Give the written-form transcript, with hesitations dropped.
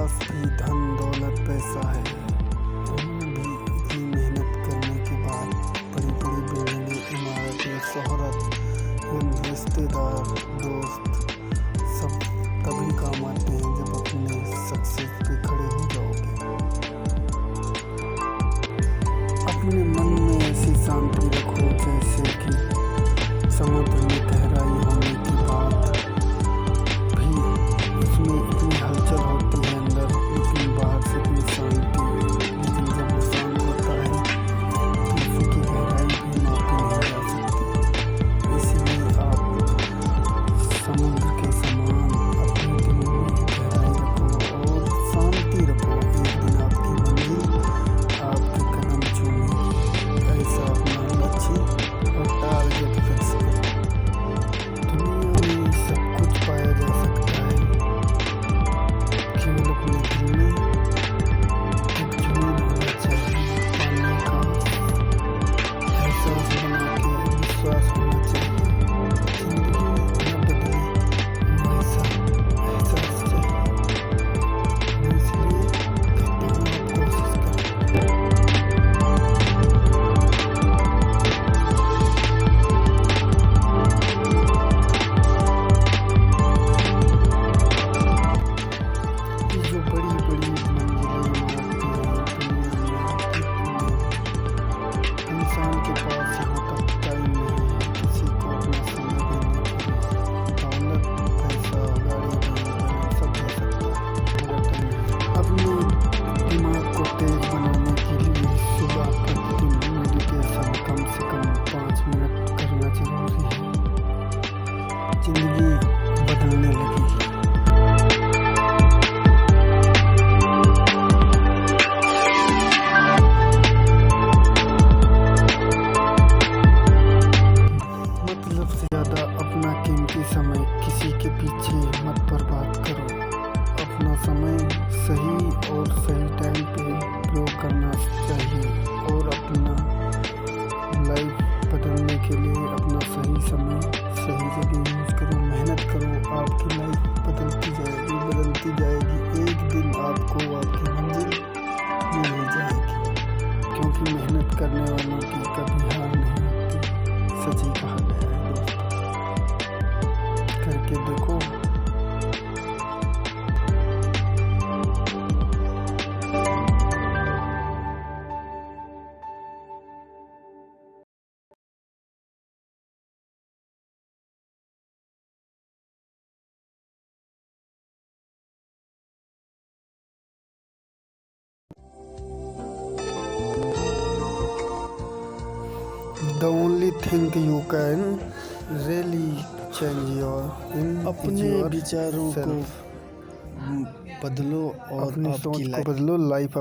पास भी धन दौलत पैसा है, हम भी इतनी मेहनत करने के बाद बड़ी बड़ी बिल्डिंगें, इमारतें, शोहरत, रिश्तेदार, दोस्त सब तभी काम आते हैं जब अपने सक्सेस पे खड़े हो जाओगे। अपने मन में ऐसी शांति रखो जैसे कि समुद्र में गहराई होने के बाद भी उसमें इतनी हलचल होती है अंदर, लेकिन बाहर से इतनी शांति। लेकिन जब वो शांत होता है तो उसकी गहराई भी नापी नहीं जा सकती। इसलिए आप समुद्र के समान अपने दिल में गहराई रखो और शांति रखो। एक दिन आपकी मंजिल आपके कदम चूमेगी। ऐसा अपना लक्ष्य और टारगेट फिक्स करो। दुनिया में सब कुछ पाया जा सकता है, केवल अपने दिल में एक जुनून होना चाहिए। पाने का एहसास बना के विश्वास होना चाहिए। जिंदगी न बदले वैसा एहसास चाहिए। मैं इसलिए कहता हूँ आप कोशिश करें। ये जो बड़ी बड़ी मंजिलें इमारतें दुनिया में, इंसान के पास यहाँ तक टाइम नहीं है किसी को अपना समय देने के लिए। दौलत, पैसा, गाड़ी, बंगला सब दे सकता है, पूरा टाइम। अपने दिमाग को तेज बनाने के लिए सुबह प्रतिदिन मेडिटेशन कम से कम 5 मिनट करना जरूरी है। जिंदगी बदलने लगेगी। मतलब से ज़्यादा अपना कीमती समय किसी के पीछे मत बर्बाद करो। अपना समय सही और सही टाइम पे प्रयोग करना चाहिए और अपना लाइफ बदलने के लिए अपना सही समय सही जगह यूज़ करो। मेहनत करो, आपकी लाइफ बदलती जाएगी। एक दिन आपको आपकी मंजिल मिल ही जाएगी, क्योंकि मेहनत करने वालों की कभी हार नहीं होती। सच ही कहा गया है दोस्तों, करके देखो। The only thing you can really change अपने विचारों को बदलो और अपनी आपकी सोच को बदलो। लाइफ